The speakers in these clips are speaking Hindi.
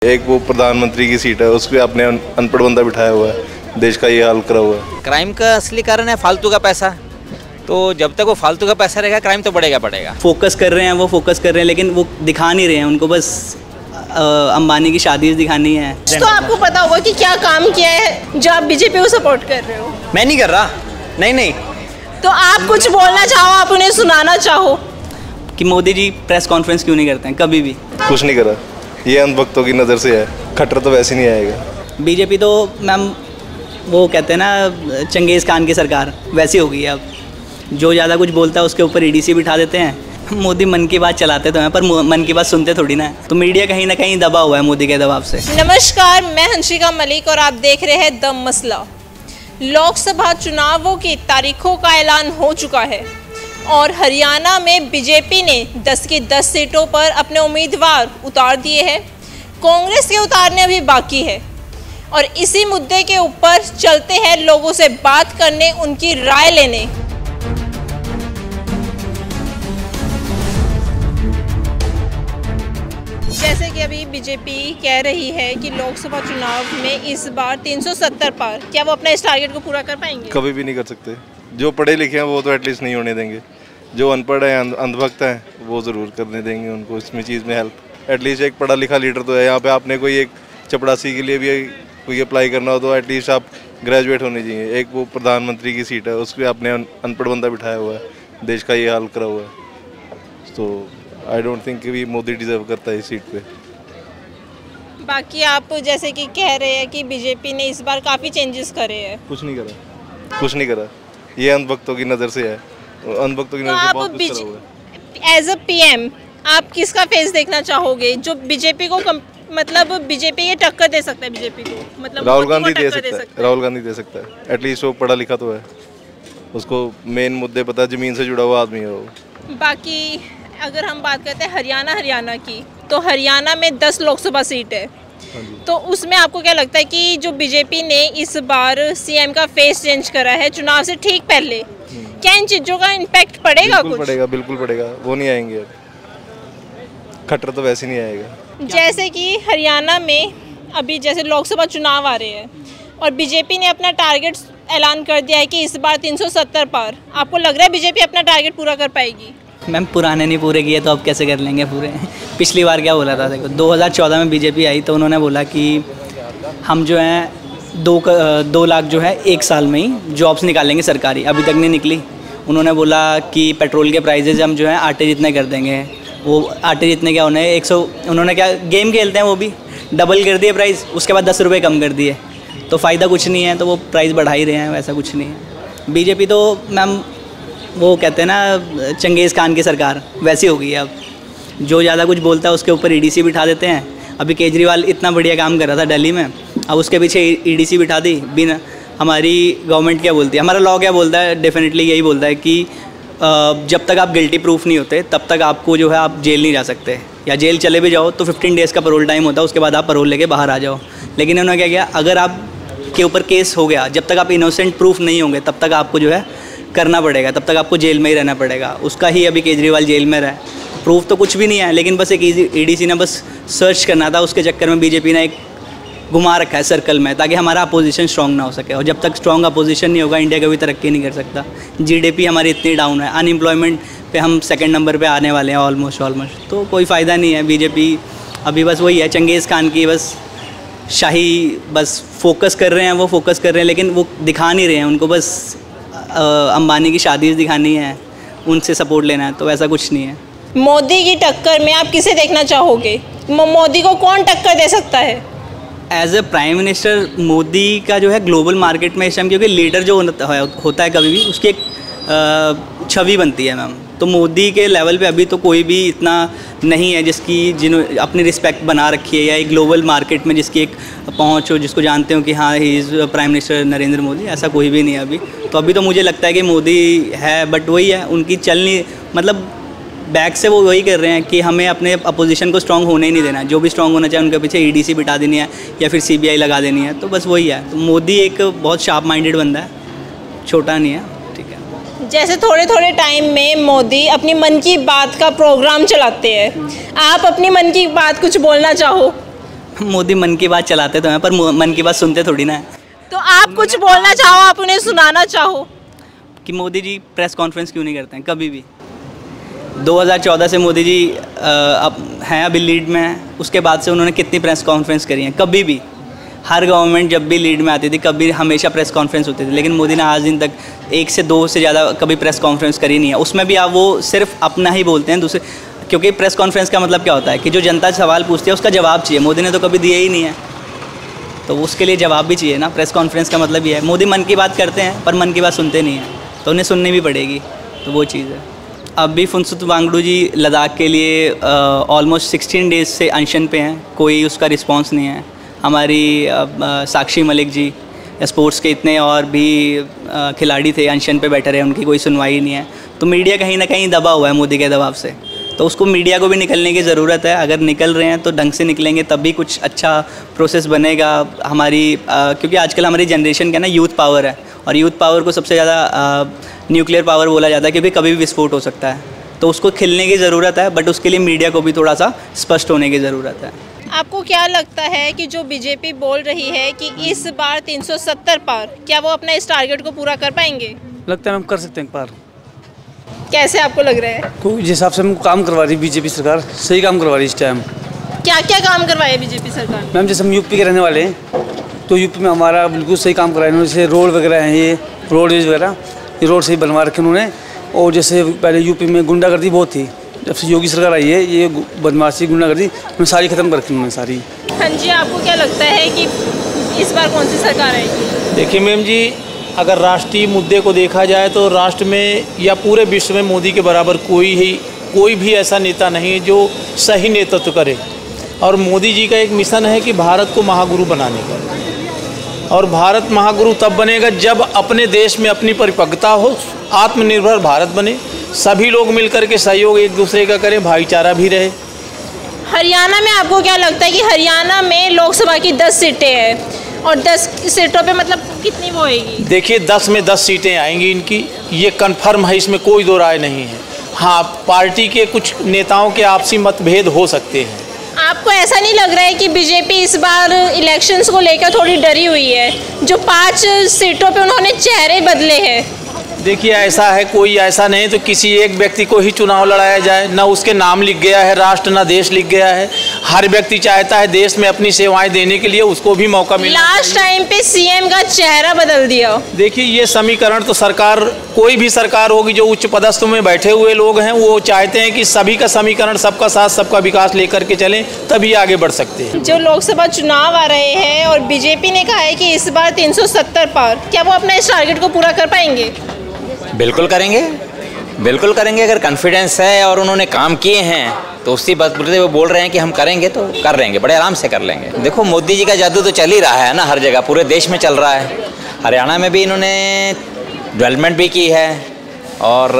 एक वो प्रधानमंत्री की सीट है, उस पर आपने अनपढ़ बंदा बिठाया हुआ है, देश का ये हाल करा हुआ है। क्राइम का असली कारण है फालतू का पैसा। तो जब तक वो फालतू का पैसा रहेगा क्राइम तो बढ़ेगा। फोकस कर रहे हैं, वो फोकस कर रहे हैं, लेकिन वो दिखा नहीं रहे हैं। उनको बस अंबानी की शादी दिखानी है। तो आपको पता होगा कि क्या काम किया है जो आप बीजेपी को सपोर्ट कर रहे हो। मैं नहीं कर रहा। नहीं। तो आप कुछ बोलना चाहो, आप उन्हें सुनाना चाहो कि मोदी जी प्रेस कॉन्फ्रेंस क्यों नहीं करते हैं कभी भी। कुछ नहीं करा, ये अंधभक्तों की नज़र से है। खट्टर तो वैसे नहीं आएगा। बीजेपी तो मैम वो कहते हैं ना चंगेज़ खान की सरकार वैसी हो गई है। अब जो ज़्यादा कुछ बोलता है उसके ऊपर ईडीसी बिठा देते हैं। मोदी मन की बात चलाते तो हैं, पर मन की बात सुनते थोड़ी ना। तो मीडिया कहीं ना कहीं दबा हुआ है मोदी के दबाव से। नमस्कार, मैं हंशिका मलिक और आप देख रहे हैं द मसला। लोकसभा चुनावों की तारीखों का ऐलान हो चुका है और हरियाणा में बीजेपी ने 10 की 10 सीटों पर अपने उम्मीदवार उतार दिए हैं। कांग्रेस के उतारने अभी बाकी है और इसी मुद्दे के ऊपर चलते हैं लोगों से बात करने, उनकी राय लेने। जैसे कि अभी बीजेपी कह रही है कि लोकसभा चुनाव में इस बार 370 पार, क्या वो अपना इस टारगेट को पूरा कर पाएंगे? कभी भी नहीं कर सकते। जो पढ़े लिखे हैं वो तो एटलीस्ट नहीं होने देंगे। जो अनपढ़ हैं, अंधभक्त हैं, वो ज़रूर करने देंगे उनको इसमें चीज़ में हेल्प। एटलीस्ट एक पढ़ा लिखा लीडर तो है यहाँ पे। आपने कोई एक चपरासी के लिए भी कोई अप्लाई करना हो तो एटलीस्ट आप ग्रेजुएट होने चाहिए। एक वो प्रधानमंत्री की सीट है, उस पर आपने अनपढ़ बंदा बिठाया हुआ है, देश का ये हाल करा हुआ है। तो आई डोंट थिंक कि मोदी डिजर्व करता है इस सीट पे। बाकी आप जैसे कि कह रहे हैं कि बीजेपी ने इस बार काफ़ी चेंजेस करे हैं। कुछ नहीं करा, ये अंधभक्तों की नज़र से है। अंधभक्तों की नज़र से बहुत कुछ करा हुआ है। एज अ पीएम आप किसका फेस देखना चाहोगे जो बीजेपी को मतलब बीजेपी ये टक्कर दे सकता है? बीजेपी को मतलब राहुल गांधी दे सकता है। एटलीस्ट वो पढ़ा लिखा तो है, उसको मेन मुद्दे पता है, ज़मीन से जुड़ा हुआ आदमी है वो। बाकी अगर हम बात करते हैं हरियाणा की, तो हरियाणा में 10 लोकसभा सीट है। तो उसमें आपको क्या लगता है कि जो बीजेपी ने इस बार सीएम का फेस चेंज करा है चुनाव से ठीक पहले, क्या इन चीज़ों का इम्पैक्ट पड़ेगा? बिल्कुल पड़ेगा। वो नहीं आएंगे, खट्टर तो वैसे नहीं आएगा। जैसे कि हरियाणा में अभी जैसे लोकसभा चुनाव आ रहे हैं और बीजेपी ने अपना टारगेट ऐलान कर दिया है कि इस बार 370 पार। आपको लग रहा है बीजेपी अपना टारगेट पूरा कर पाएगी? मैम पुराने नहीं पूरे किए तो अब कैसे कर लेंगे पूरे। पिछली बार क्या बोला था, देखो 2014 में बीजेपी आई तो उन्होंने बोला कि हम जो हैं 2 लाख जो है 1 साल में ही जॉब्स निकालेंगे सरकारी। अभी तक नहीं निकली। उन्होंने बोला कि पेट्रोल के प्राइजेज हम जो है आटे जितने कर देंगे। वो आटे जितने क्या होने 100, उन्होंने क्या गेम खेलते हैं वो भी डबल कर दिए प्राइस, उसके बाद 10 रुपये कम कर दिए। तो फ़ायदा कुछ नहीं है, तो वो प्राइस बढ़ा ही रहे हैं, वैसा कुछ नहीं है। बीजेपी तो मैम वो कहते हैं ना चंगेज़ खान की सरकार वैसी हो गई है। अब जो ज़्यादा कुछ बोलता है उसके ऊपर ईडीसी बिठा देते हैं। अभी केजरीवाल इतना बढ़िया काम कर रहा था दिल्ली में, अब उसके पीछे ईडीसी बिठा दी। बिना हमारी गवर्नमेंट क्या बोलती है, हमारा लॉ क्या बोलता है, डेफिनेटली यही बोलता है कि जब तक आप गिल्टी प्रूफ नहीं होते तब तक आपको जो है आप जेल नहीं जा सकते, या जेल चले भी जाओ तो 15 डेज़ का पैरोल टाइम होता है, उसके बाद आप पैरोल लेके बाहर आ जाओ। लेकिन उन्होंने क्या किया, अगर आप के ऊपर केस हो गया, जब तक आप इनोसेंट प्रूफ नहीं होंगे तब तक आपको जो है करना पड़ेगा, तब तक आपको जेल में ही रहना पड़ेगा। उसका ही अभी केजरीवाल जेल में रहा। प्रूफ तो कुछ भी नहीं है, लेकिन बस एक ईडीसी ने बस सर्च करना था, उसके चक्कर में बीजेपी ने एक घुमा रखा है सर्कल में, ताकि हमारा अपोजिशन स्ट्रॉन्ग ना हो सके। और जब तक स्ट्रॉन्ग अपोजिशन नहीं होगा इंडिया कभी तरक्की नहीं कर सकता। जीडीपी हमारी इतनी डाउन है, अनएम्प्लॉयमेंट पे हम 2nd नंबर पे आने वाले हैं ऑलमोस्ट। तो कोई फ़ायदा नहीं है। बीजेपी अभी बस वही है, चंगेज़ खान की बस शाही बस फोकस कर रहे हैं, वो फोकस कर रहे हैं, लेकिन वो दिखा नहीं रहे हैं। उनको बस अंबानी की शादी दिखानी है, उनसे सपोर्ट लेना है, तो ऐसा कुछ नहीं है। मोदी की टक्कर में आप किसे देखना चाहोगे? मोदी को कौन टक्कर दे सकता है? As a prime minister Modi का जो है ग्लोबल मार्केट में इस टाइम, क्योंकि लीडर जो होता है कभी भी उसकी एक छवि बनती है मैम। तो मोदी के लेवल पे अभी तो कोई भी इतना नहीं है जिन्होंने अपनी रिस्पेक्ट बना रखी है, या एक ग्लोबल मार्केट में जिसकी एक पहुंच हो, जिसको जानते हो कि हाँ he is prime minister Narendra Modi. ऐसा कोई भी नहीं है अभी। तो अभी तो मुझे लगता है कि मोदी है, बट वही है उनकी चलनी, मतलब बैक से वो वही कर रहे हैं कि हमें अपने अपोजिशन को स्ट्रांग होने ही नहीं देना है। जो भी स्ट्रांग होना चाहिए उनके पीछे ईडीसी बिठा देनी है या फिर सीबीआई लगा देनी है। तो बस वही है। तो मोदी एक बहुत शार्प माइंडेड बंदा है, छोटा नहीं है। ठीक है। जैसे थोड़े थोड़े टाइम में मोदी अपनी मन की बात का प्रोग्राम चलाते हैं, आप अपनी मन की बात कुछ बोलना चाहो? मोदी मन की बात चलाते तो हैं, पर मन की बात सुनते थोड़ी ना है। तो आप कुछ बोलना चाहो, आप उन्हें सुनाना चाहो कि मोदी जी प्रेस कॉन्फ्रेंस क्यों नहीं करते हैं कभी भी। 2014 से मोदी जी अब हैं, अभी लीड में हैं, उसके बाद से उन्होंने कितनी प्रेस कॉन्फ्रेंस करी हैं? कभी भी। हर गवर्नमेंट जब भी लीड में आती थी कभी हमेशा प्रेस कॉन्फ्रेंस होती थी, लेकिन मोदी ने आज दिन तक 1 से 2 से ज़्यादा कभी प्रेस कॉन्फ्रेंस करी नहीं है। उसमें भी आप वो सिर्फ अपना ही बोलते हैं, दूसरे, क्योंकि प्रेस कॉन्फ्रेंस का मतलब क्या होता है कि जो जनता सवाल पूछती है उसका जवाब चाहिए। मोदी ने तो कभी दिया ही नहीं है, तो उसके लिए जवाब भी चाहिए ना। प्रेस कॉन्फ्रेंस का मतलब ये है, मोदी मन की बात करते हैं पर मन की बात सुनते नहीं हैं, तो उन्हें सुननी भी पड़ेगी, तो वो चीज़ है। अभी फुनसुक वांगडू जी लद्दाख के लिए ऑलमोस्ट 16 डेज़ से अनशन पे हैं, कोई उसका रिस्पांस नहीं है। हमारी साक्षी मलिक जी, स्पोर्ट्स के इतने और भी खिलाड़ी थे अनशन पे बैठे रहे, उनकी कोई सुनवाई नहीं है। तो मीडिया कहीं ना कहीं दबा हुआ है मोदी के दबाव से, तो उसको मीडिया को भी निकलने की ज़रूरत है। अगर निकल रहे हैं तो ढंग से निकलेंगे, तभी कुछ अच्छा प्रोसेस बनेगा हमारी, क्योंकि आजकल हमारी जनरेशन का ना यूथ पावर है, और यूथ पावर को सबसे ज़्यादा न्यूक्लियर पावर बोला जाता है, क्योंकि कभी भी विस्फोट हो सकता है, तो उसको खिलने की ज़रूरत है। बट उसके लिए मीडिया को भी थोड़ा सा स्पष्ट होने की ज़रूरत है। आपको क्या लगता है कि जो बीजेपी बोल रही है कि इस बार 370 पार, क्या वो अपना इस टारगेट को पूरा कर पाएंगे? लगता है हम कर सकते हैं पार। कैसे आपको लग रहा है? तो जिस हिसाब से हमको काम करवा रही बीजेपी सरकार, सही काम करवा रही इस टाइम। क्या क्या काम करवाया बीजेपी सरकार? मैम जैसे हम यूपी के रहने वाले हैं, तो यूपी में हमारा बिल्कुल सही काम करवाया उन्होंने। जैसे रोड वगैरह हैं, ये रोडवेज वगैरह, ये रोड सही बनवा रखे उन्होंने। और जैसे पहले यूपी में गुंडागर्दी बहुत थी, जब से योगी सरकार आई है ये बदमाशी गुंडागर्दी उन्होंने सारी खत्म कर रखी उन्होंने सारी। हाँ जी, आपको क्या लगता है कि इस बार कौन सी सरकार आएगी? देखिए मैम जी, अगर राष्ट्रीय मुद्दे को देखा जाए तो राष्ट्र में या पूरे विश्व में मोदी के बराबर कोई भी ऐसा नेता नहीं है जो सही नेतृत्व करे। और मोदी जी का एक मिशन है कि भारत को महागुरु बनाने का, और भारत महागुरु तब बनेगा जब अपने देश में अपनी परिपक्वता हो, आत्मनिर्भर भारत बने, सभी लोग मिलकर के सहयोग एक दूसरे का करें, भाईचारा भी रहे। हरियाणा में आपको क्या लगता है कि हरियाणा में लोकसभा की 10 सीटें हैं, और 10 सीटों पे मतलब कितनी वो होएगी? देखिए 10 में 10 सीटें आएंगी इनकी, ये कन्फर्म है, इसमें कोई दो राय नहीं है। हाँ, पार्टी के कुछ नेताओं के आपसी मतभेद हो सकते हैं। आपको ऐसा नहीं लग रहा है कि बीजेपी इस बार इलेक्शंस को लेकर थोड़ी डरी हुई है? जो 5 सीटों पे उन्होंने चेहरे बदले हैं। देखिए ऐसा है, कोई ऐसा नहीं तो किसी एक व्यक्ति को ही चुनाव लड़ाया जाए, ना उसके नाम लिख गया है राष्ट्र, ना देश लिख गया है। हर व्यक्ति चाहता है देश में अपनी सेवाएं देने के लिए उसको भी मौका मिले। लास्ट टाइम पे सीएम का चेहरा बदल दिया। देखिए ये समीकरण तो सरकार, कोई भी सरकार होगी जो उच्च पदस्थों में बैठे हुए लोग हैं वो चाहते हैं कि सभी का समीकरण, सबका साथ सबका विकास लेकर के चलें, तभी आगे बढ़ सकते हैं। जो लोकसभा चुनाव आ रहे हैं और बीजेपी ने कहा है कि इस बार 370 पार, क्या वो अपना इस टारगेट को पूरा कर पाएंगे? बिल्कुल करेंगे, बिल्कुल करेंगे। अगर कॉन्फिडेंस है और उन्होंने काम किए हैं तो उसी बात बोलते वो बोल रहे हैं कि हम करेंगे तो कर लेंगे, बड़े आराम से कर लेंगे। देखो मोदी जी का जादू तो चल ही रहा है ना, हर जगह पूरे देश में चल रहा है। हरियाणा में भी इन्होंने डेवलपमेंट भी की है और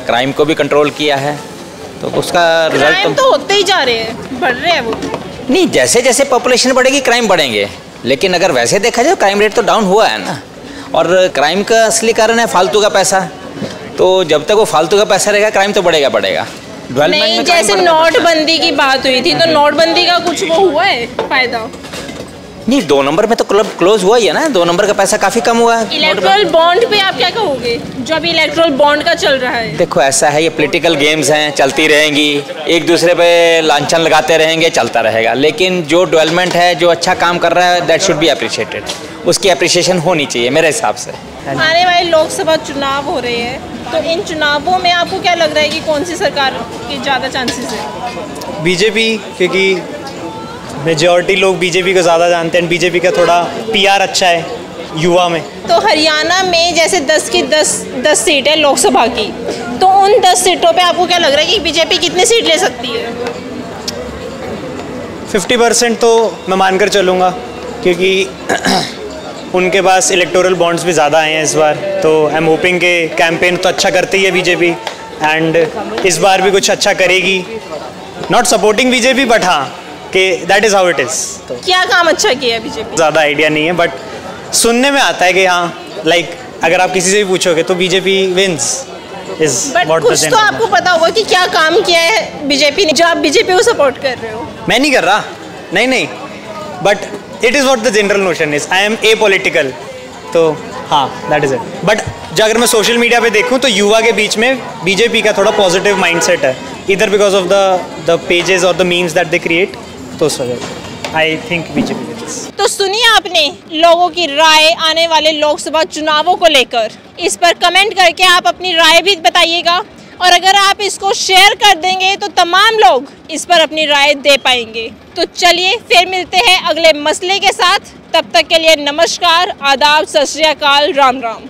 क्राइम को भी कंट्रोल किया है, तो उसका रिजल्ट तो होते ही जा रहे हैं, बढ़ रहे हैं वो। नहीं, जैसे जैसे पॉपुलेशन बढ़ेगी क्राइम बढ़ेंगे, लेकिन अगर वैसे देखा जाए क्राइम रेट तो डाउन हुआ है ना। और क्राइम का असली कारण है फालतू का पैसा, तो जब तक वो फालतू का पैसा रहेगा क्राइम तो बढ़ेगा। नहीं, जैसे नोटबंदी की बात हुई थी, तो नोटबंदी का कुछ वो हुआ है फायदा? नहीं, 2 नंबर में तो क्लब क्लोज हुआ ही है ना, 2 नंबर का पैसा काफ़ी कम हुआ है। इलेक्ट्रल बॉन्ड पे आप क्या कहोगे, जो अभी इलेक्ट्रल बॉन्ड का चल रहा है? देखो ऐसा है, ये पॉलिटिकल गेम्स हैं, चलती रहेंगी, एक दूसरे पे लांछन लगाते रहेंगे, चलता रहेगा। लेकिन जो डेवलपमेंट है, जो अच्छा काम कर रहा है, दैट शुड बी अप्रिशिएटेड, उसकी अप्रिशिएशन होनी चाहिए मेरे हिसाब से। आने वाले लोकसभा चुनाव हो रहे हैं, तो इन चुनावों में आपको क्या लग रहा है कि कौन सी सरकार के ज़्यादा चांसेस है? बीजेपी, क्योंकि मेजॉरिटी लोग बीजेपी को ज़्यादा जानते हैं, बीजेपी का थोड़ा पीआर अच्छा है युवा में। तो हरियाणा में जैसे 10 की 10 सीट है लोकसभा की, तो उन 10 सीटों पे आपको क्या लग रहा है कि बीजेपी कितनी सीट ले सकती है? 50% तो मैं मानकर चलूँगा, क्योंकि उनके पास इलेक्टोरल बॉन्ड्स भी ज़्यादा आए हैं इस बार, तो आई एम होपिंग के कैंपेन तो अच्छा करती है बीजेपी, एंड इस बार भी कुछ अच्छा करेगी। नॉट सपोर्टिंग बीजेपी, बट हाँ कि that is how it is. तो क्या काम अच्छा किया है बीजेपी? ज़्यादा आइडिया नहीं है, बट सुनने में आता है कि हाँ, लाइक अगर आप किसी से भी पूछोगे तो BJP wins is what the कुछ तो आपको पता होगा कि क्या काम किया है बीजेपी ने, जो आप बीजेपी को सपोर्ट कर रहे हो। मैं नहीं कर रहा, नहीं, but it is what the general notion is, I am a political, तो हाँ दैट इज़ इट। बट अगर मैं सोशल मीडिया पे देखूँ तो युवा के बीच में बीजेपी का थोड़ा पॉजिटिव माइंडसेट है, इधर बिकॉज ऑफ द पेजेस और the memes that they create, तो उस वजह आई थिंक बीजेपी। तो सुनिए आपने लोगों की राय आने वाले लोकसभा चुनावों को लेकर, इस पर कमेंट करके आप अपनी राय भी बताइएगा, और अगर आप इसको शेयर कर देंगे तो तमाम लोग इस पर अपनी राय दे पाएंगे। तो चलिए फिर मिलते हैं अगले मसले के साथ, तब तक के लिए नमस्कार, आदाब, सत श्री अकाल, राम राम।